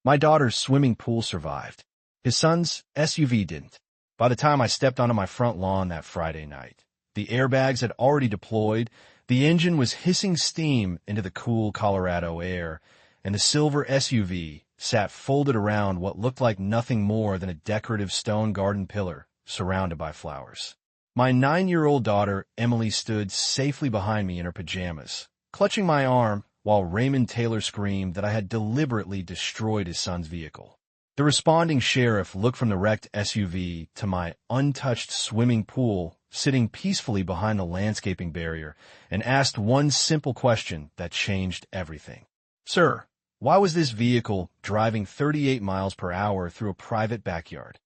My daughter's swimming pool survived. His son's SUV didn't. By the time I stepped onto my front lawn that Friday night, the airbags had already deployed, the engine was hissing steam into the cool Colorado air, and the silver SUV sat folded around what looked like nothing more than a decorative stone garden pillar surrounded by flowers. My 9-year-old daughter, Emily, stood safely behind me in her pajamas, clutching my arm while Raymond Taylor screamed that I had deliberately destroyed his son's vehicle. The responding sheriff looked from the wrecked SUV to my untouched swimming pool sitting peacefully behind the landscaping barrier and asked one simple question that changed everything. "Sir, why was this vehicle driving 38 miles per hour through a private backyard?"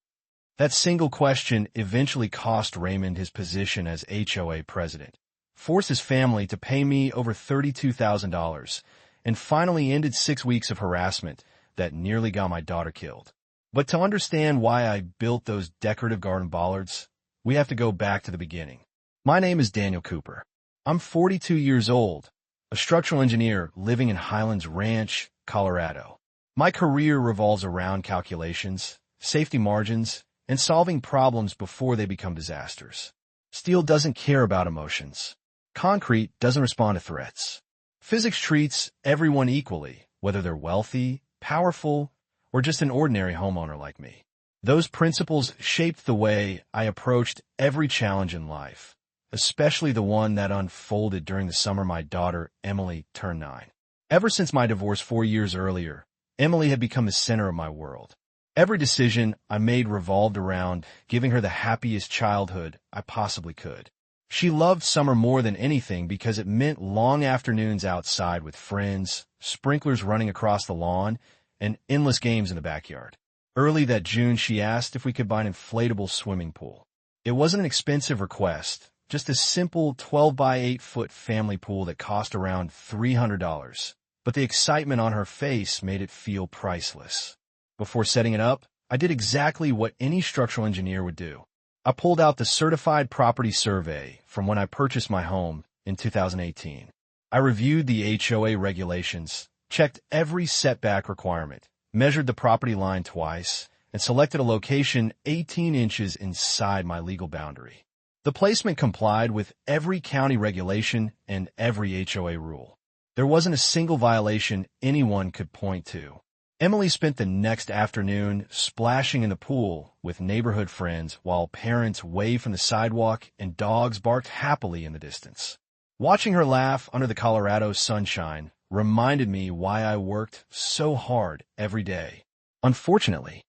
That single question eventually cost Raymond his position as HOA president, forced his family to pay me over $32,000, and finally ended 6 weeks of harassment that nearly got my daughter killed. But to understand why I built those decorative garden bollards, we have to go back to the beginning. My name is Daniel Cooper. I'm 42 years old, a structural engineer living in Highlands Ranch, Colorado. My career revolves around calculations, safety margins, and solving problems before they become disasters. Steel doesn't care about emotions. Concrete doesn't respond to threats. Physics treats everyone equally, whether they're wealthy, powerful, or just an ordinary homeowner like me. Those principles shaped the way I approached every challenge in life, especially the one that unfolded during the summer my daughter, Emily, turned 9. Ever since my divorce 4 years earlier, Emily had become the center of my world. Every decision I made revolved around giving her the happiest childhood I possibly could. She loved summer more than anything because it meant long afternoons outside with friends, sprinklers running across the lawn, and endless games in the backyard. Early that June, she asked if we could buy an inflatable swimming pool. It wasn't an expensive request, just a simple 12 by 8 foot family pool that cost around $300, but the excitement on her face made it feel priceless. Before setting it up, I did exactly what any structural engineer would do. I pulled out the certified property survey from when I purchased my home in 2018. I reviewed the HOA regulations, checked every setback requirement, measured the property line twice, and selected a location 18 inches inside my legal boundary. The placement complied with every county regulation and every HOA rule. There wasn't a single violation anyone could point to. Emily spent the next afternoon splashing in the pool with neighborhood friends while parents waved from the sidewalk and dogs barked happily in the distance. Watching her laugh under the Colorado sunshine reminded me why I worked so hard every day. Unfortunately,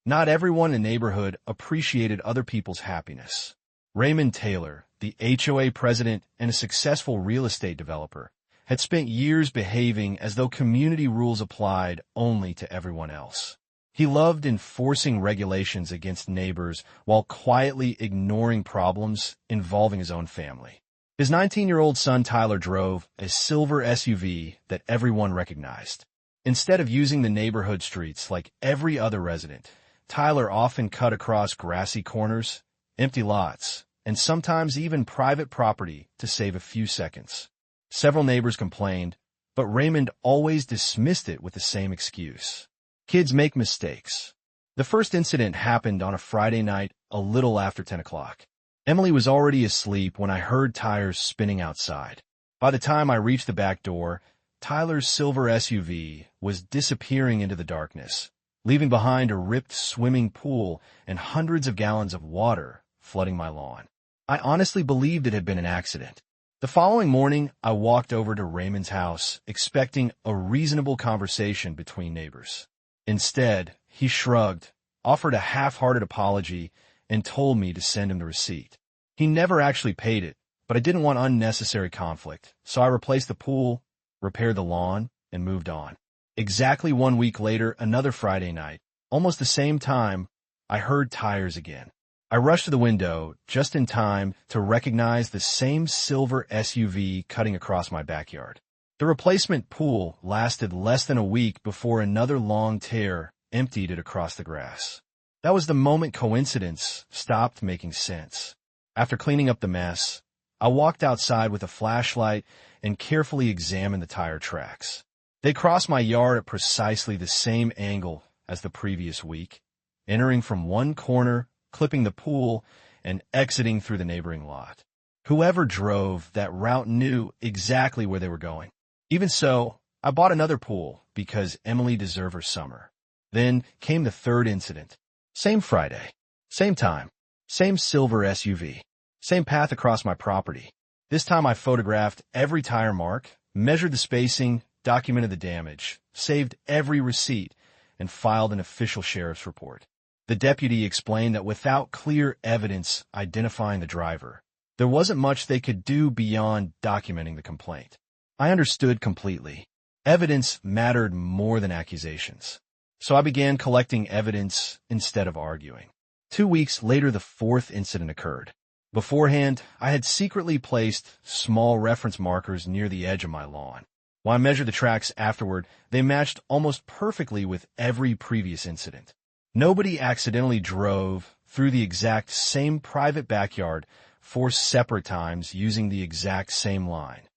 not everyone in the neighborhood appreciated other people's happiness. Raymond Taylor, the HOA president and a successful real estate developer, had spent years behaving as though community rules applied only to everyone else. He loved enforcing regulations against neighbors while quietly ignoring problems involving his own family. His 19-year-old son Tyler drove a silver SUV that everyone recognized. Instead of using the neighborhood streets like every other resident, Tyler often cut across grassy corners, empty lots, and sometimes even private property to save a few seconds. Several neighbors complained, but Raymond always dismissed it with the same excuse. Kids make mistakes. The first incident happened on a Friday night a little after 10 o'clock. Emily was already asleep when I heard tires spinning outside. By the time I reached the back door, Tyler's silver SUV was disappearing into the darkness, leaving behind a ripped swimming pool and hundreds of gallons of water flooding my lawn. I honestly believed it had been an accident. The following morning, I walked over to Raymond's house, expecting a reasonable conversation between neighbors. Instead, he shrugged, offered a half-hearted apology, and told me to send him the receipt. He never actually paid it, but I didn't want unnecessary conflict, so I replaced the pool, repaired the lawn, and moved on. Exactly 1 week later, another Friday night, almost the same time, I heard tires again. I rushed to the window just in time to recognize the same silver SUV cutting across my backyard. The replacement pool lasted less than a week before another long tear emptied it across the grass. That was the moment coincidence stopped making sense. After cleaning up the mess, I walked outside with a flashlight and carefully examined the tire tracks. They crossed my yard at precisely the same angle as the previous week, entering from one corner, clipping the pool, and exiting through the neighboring lot. Whoever drove that route knew exactly where they were going. Even so, I bought another pool because Emily deserved her summer. Then came the third incident. Same Friday, same time, same silver SUV, same path across my property. This time I photographed every tire mark, measured the spacing, documented the damage, saved every receipt, and filed an official sheriff's report. The deputy explained that without clear evidence identifying the driver, there wasn't much they could do beyond documenting the complaint. I understood completely. Evidence mattered more than accusations. So I began collecting evidence instead of arguing. 2 weeks later, the fourth incident occurred. Beforehand, I had secretly placed small reference markers near the edge of my lawn. When I measured the tracks afterward, they matched almost perfectly with every previous incident. Nobody accidentally drove through the exact same private backyard 4 separate times using the exact same line.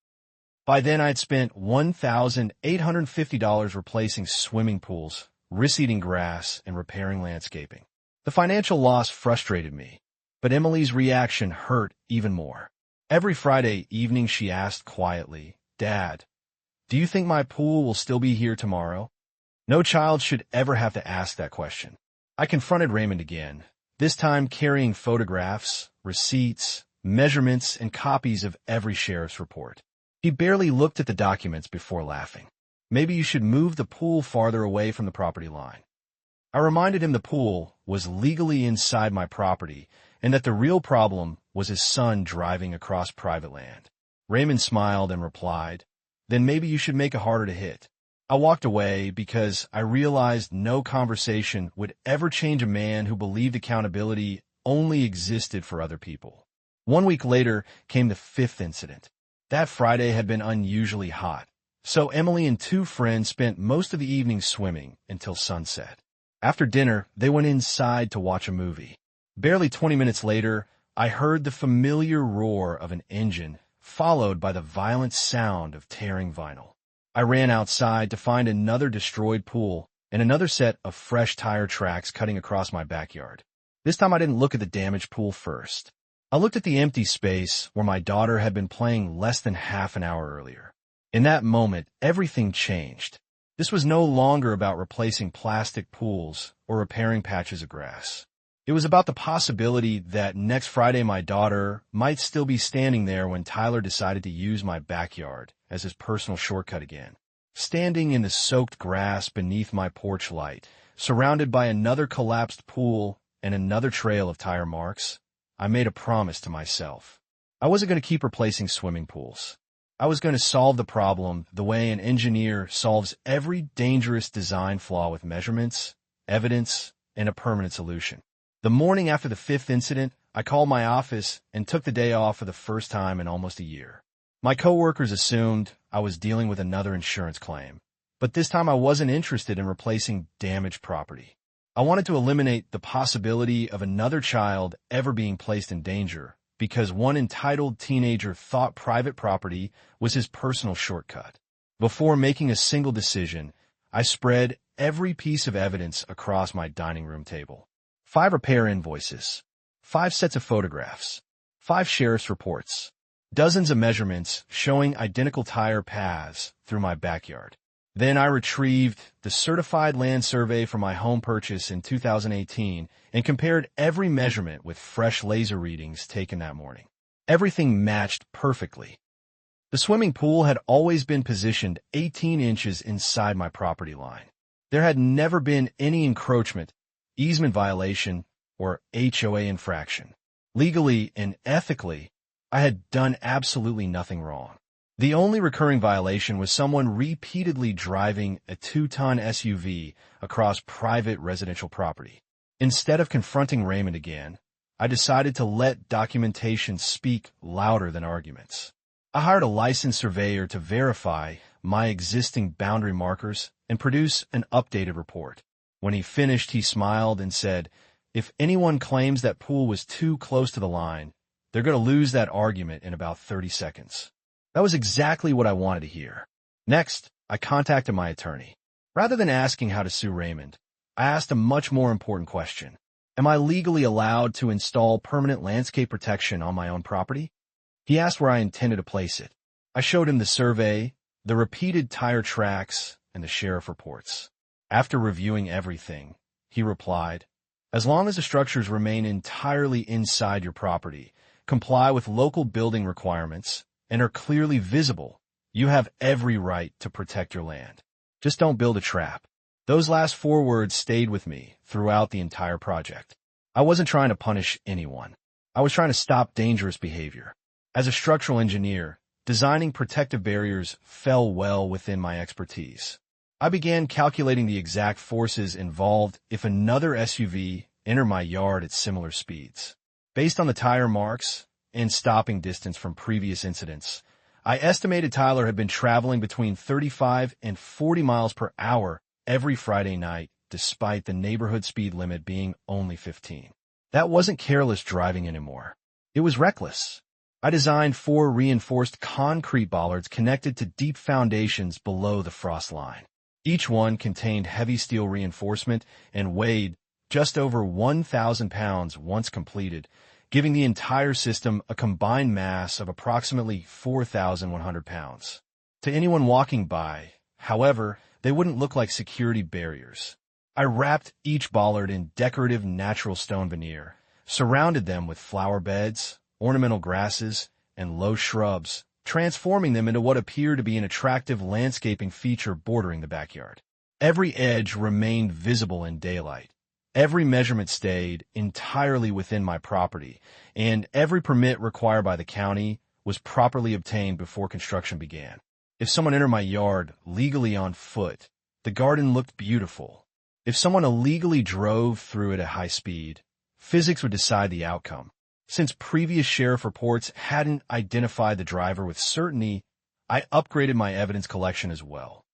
By then, I had spent $1,850 replacing swimming pools, reseeding grass, and repairing landscaping. The financial loss frustrated me, but Emily's reaction hurt even more. Every Friday evening, she asked quietly, "Dad, do you think my pool will still be here tomorrow?" No child should ever have to ask that question. I confronted Raymond again, this time carrying photographs, receipts, measurements, and copies of every sheriff's report. He barely looked at the documents before laughing. "Maybe you should move the pool farther away from the property line." I reminded him the pool was legally inside my property and that the real problem was his son driving across private land. Raymond smiled and replied, "Then maybe you should make it harder to hit." I walked away because I realized no conversation would ever change a man who believed accountability only existed for other people. 1 week later came the fifth incident. That Friday had been unusually hot, so Emily and 2 friends spent most of the evening swimming until sunset. After dinner, they went inside to watch a movie. Barely 20 minutes later, I heard the familiar roar of an engine, followed by the violent sound of tearing vinyl. I ran outside to find another destroyed pool and another set of fresh tire tracks cutting across my backyard. This time I didn't look at the damaged pool first. I looked at the empty space where my daughter had been playing less than half an hour earlier. In that moment, everything changed. This was no longer about replacing plastic pools or repairing patches of grass. It was about the possibility that next Friday my daughter might still be standing there when Tyler decided to use my backyard as his personal shortcut again. Standing in the soaked grass beneath my porch light, surrounded by another collapsed pool and another trail of tire marks, I made a promise to myself. I wasn't going to keep replacing swimming pools. I was going to solve the problem the way an engineer solves every dangerous design flaw with measurements, evidence, and a permanent solution. The morning after the fifth incident, I called my office and took the day off for the first time in almost a year. My coworkers assumed I was dealing with another insurance claim, but this time I wasn't interested in replacing damaged property. I wanted to eliminate the possibility of another child ever being placed in danger because one entitled teenager thought private property was his personal shortcut. Before making a single decision, I spread every piece of evidence across my dining room table. 5 repair invoices, 5 sets of photographs, 5 sheriff's reports, dozens of measurements showing identical tire paths through my backyard. Then I retrieved the certified land survey for my home purchase in 2018 and compared every measurement with fresh laser readings taken that morning. Everything matched perfectly. The swimming pool had always been positioned 18 inches inside my property line. There had never been any encroachment, easement violation, or HOA infraction. Legally and ethically, I had done absolutely nothing wrong. The only recurring violation was someone repeatedly driving a 2-ton SUV across private residential property. Instead of confronting Raymond again, I decided to let documentation speak louder than arguments. I hired a licensed surveyor to verify my existing boundary markers and produce an updated report. When he finished, he smiled and said, "If anyone claims that pool was too close to the line, they're going to lose that argument in about 30 seconds. That was exactly what I wanted to hear. Next, I contacted my attorney. Rather than asking how to sue Raymond, I asked a much more important question. Am I legally allowed to install permanent landscape protection on my own property? He asked where I intended to place it. I showed him the survey, the repeated tire tracks, and the sheriff reports. After reviewing everything, he replied, as long as the structures remain entirely inside your property, comply with local building requirements, and are clearly visible, you have every right to protect your land. Just don't build a trap. Those last 4 words stayed with me throughout the entire project. I wasn't trying to punish anyone. I was trying to stop dangerous behavior. As a structural engineer, designing protective barriers fell well within my expertise. I began calculating the exact forces involved if another SUV entered my yard at similar speeds. Based on the tire marks and stopping distance from previous incidents, I estimated Tyler had been traveling between 35 and 40 miles per hour every Friday night, despite the neighborhood speed limit being only 15. That wasn't careless driving anymore. It was reckless. I designed 4 reinforced concrete bollards connected to deep foundations below the frost line. Each one contained heavy steel reinforcement and weighed just over 1,000 pounds once completed, giving the entire system a combined mass of approximately 4,100 pounds. To anyone walking by, however, they wouldn't look like security barriers. I wrapped each bollard in decorative natural stone veneer, surrounded them with flower beds, ornamental grasses, and low shrubs, transforming them into what appeared to be an attractive landscaping feature bordering the backyard. Every edge remained visible in daylight. Every measurement stayed entirely within my property, and every permit required by the county was properly obtained before construction began. If someone entered my yard legally on foot, the garden looked beautiful. If someone illegally drove through it at high speed, physics would decide the outcome. Since previous sheriff reports hadn't identified the driver with certainty, I upgraded my evidence collection as well.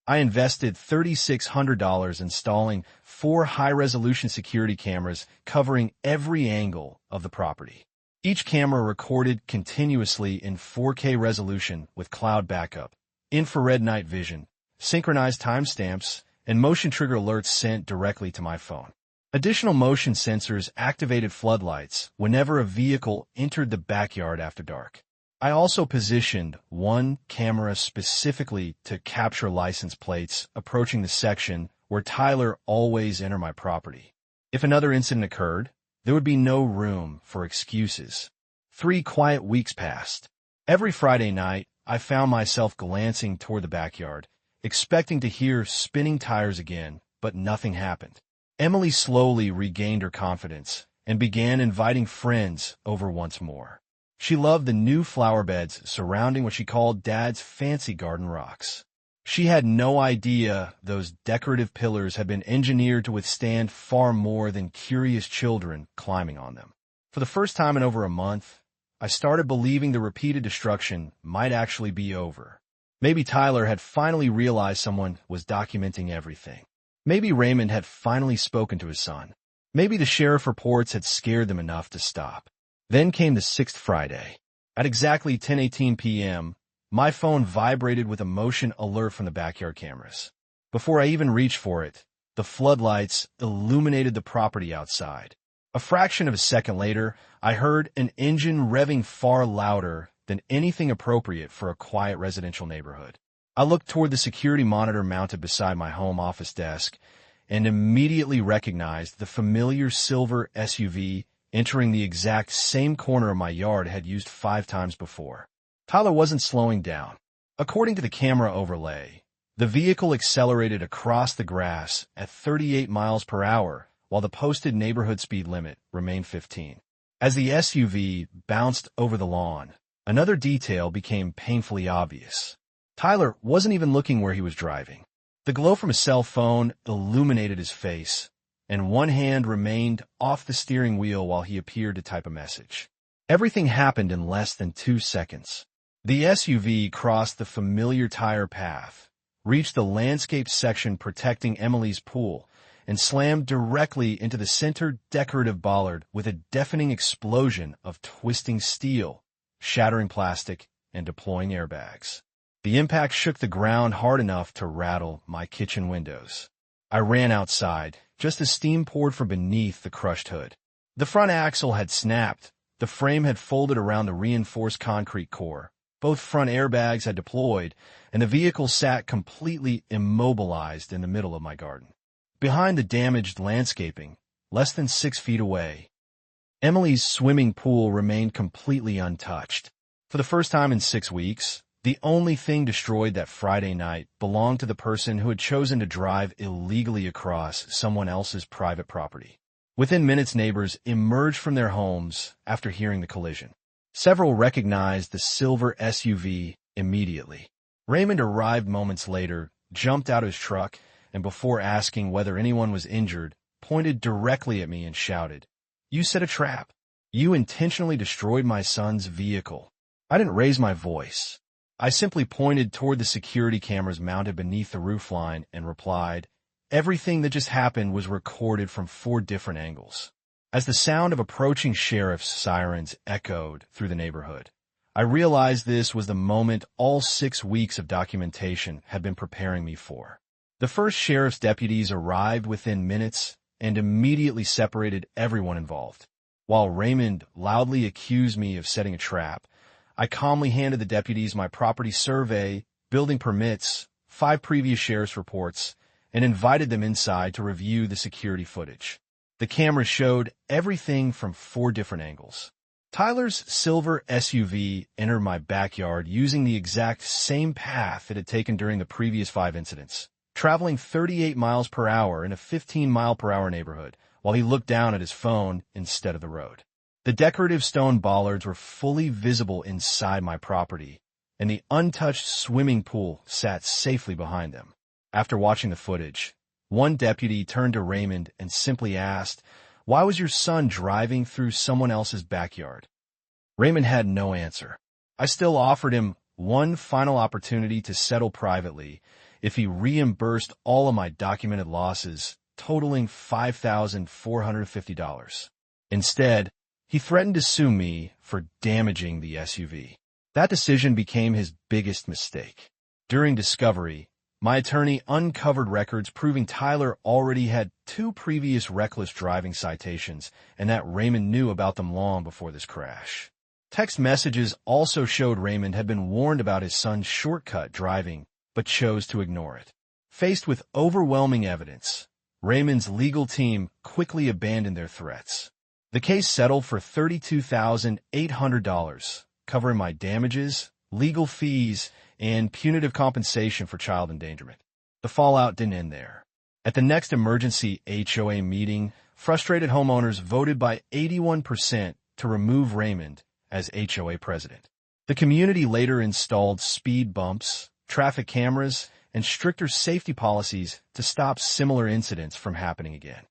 I invested $3,600 installing 4 high-resolution security cameras covering every angle of the property. Each camera recorded continuously in 4K resolution with cloud backup, infrared night vision, synchronized timestamps, and motion trigger alerts sent directly to my phone. Additional motion sensors activated floodlights whenever a vehicle entered the backyard after dark. I also positioned 1 camera specifically to capture license plates approaching the section where Tyler always entered my property. If another incident occurred, there would be no room for excuses. 3 quiet weeks passed. Every Friday night, I found myself glancing toward the backyard, expecting to hear spinning tires again, but nothing happened. Emily slowly regained her confidence and began inviting friends over once more. She loved the new flower beds surrounding what she called Dad's fancy garden rocks. She had no idea those decorative pillars had been engineered to withstand far more than curious children climbing on them. For the first time in over a month, I started believing the repeated destruction might actually be over. Maybe Tyler had finally realized someone was documenting everything. Maybe Raymond had finally spoken to his son. Maybe the sheriff reports had scared them enough to stop. Then came the 6th Friday. At exactly 10:18 p.m., my phone vibrated with a motion alert from the backyard cameras. Before I even reached for it, the floodlights illuminated the property outside. A fraction of a second later, I heard an engine revving far louder than anything appropriate for a quiet residential neighborhood. I looked toward the security monitor mounted beside my home office desk and immediately recognized the familiar silver SUV entering the exact same corner of my yard I had used 5 times before. Tyler wasn't slowing down. According to the camera overlay, the vehicle accelerated across the grass at 38 miles per hour while the posted neighborhood speed limit remained 15. As the SUV bounced over the lawn, another detail became painfully obvious. Tyler wasn't even looking where he was driving. The glow from his cell phone illuminated his face, and one hand remained off the steering wheel while he appeared to type a message. Everything happened in less than 2 seconds. The SUV crossed the familiar tire path, reached the landscape section protecting Emily's pool, and slammed directly into the center decorative bollard with a deafening explosion of twisting steel, shattering plastic, and deploying airbags. The impact shook the ground hard enough to rattle my kitchen windows. I ran outside, just as steam poured from beneath the crushed hood. The front axle had snapped, the frame had folded around the reinforced concrete core, both front airbags had deployed, and the vehicle sat completely immobilized in the middle of my garden. Behind the damaged landscaping, less than 6 feet away, Emily's swimming pool remained completely untouched. For the first time in 6 weeks, the only thing destroyed that Friday night belonged to the person who had chosen to drive illegally across someone else's private property. Within minutes, neighbors emerged from their homes after hearing the collision. Several recognized the silver SUV immediately. Raymond arrived moments later, jumped out of his truck, and before asking whether anyone was injured, pointed directly at me and shouted, "You set a trap. You intentionally destroyed my son's vehicle." I didn't raise my voice. I simply pointed toward the security cameras mounted beneath the roofline and replied, "Everything that just happened was recorded from 4 different angles." As the sound of approaching sheriff's sirens echoed through the neighborhood, I realized this was the moment all 6 weeks of documentation had been preparing me for. The first sheriff's deputies arrived within minutes and immediately separated everyone involved. While Raymond loudly accused me of setting a trap, I calmly handed the deputies my property survey, building permits, 5 previous sheriff's reports, and invited them inside to review the security footage. The cameras showed everything from 4 different angles. Tyler's silver SUV entered my backyard using the exact same path it had taken during the previous 5 incidents, traveling 38 miles per hour in a 15-mile-per-hour neighborhood while he looked down at his phone instead of the road. The decorative stone bollards were fully visible inside my property, and the untouched swimming pool sat safely behind them. After watching the footage, one deputy turned to Raymond and simply asked, "Why was your son driving through someone else's backyard?" Raymond had no answer. I still offered him one final opportunity to settle privately if he reimbursed all of my documented losses, totaling $5,450. Instead, he threatened to sue me for damaging the SUV. That decision became his biggest mistake. During discovery, my attorney uncovered records proving Tyler already had 2 previous reckless driving citations and that Raymond knew about them long before this crash. Text messages also showed Raymond had been warned about his son's shortcut driving, but chose to ignore it. Faced with overwhelming evidence, Raymond's legal team quickly abandoned their threats. The case settled for $32,800, covering my damages, legal fees, and punitive compensation for child endangerment. The fallout didn't end there. At the next emergency HOA meeting, frustrated homeowners voted by 81% to remove Raymond as HOA president. The community later installed speed bumps, traffic cameras, and stricter safety policies to stop similar incidents from happening again.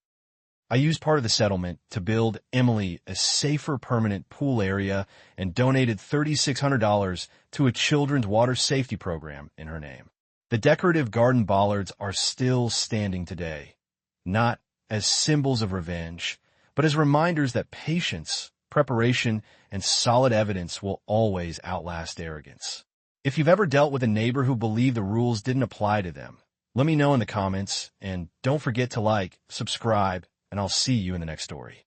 I used part of the settlement to build Emily a safer permanent pool area and donated $3,600 to a children's water safety program in her name. The decorative garden bollards are still standing today, not as symbols of revenge, but as reminders that patience, preparation, and solid evidence will always outlast arrogance. If you've ever dealt with a neighbor who believed the rules didn't apply to them, let me know in the comments, and don't forget to like, subscribe, and I'll see you in the next story.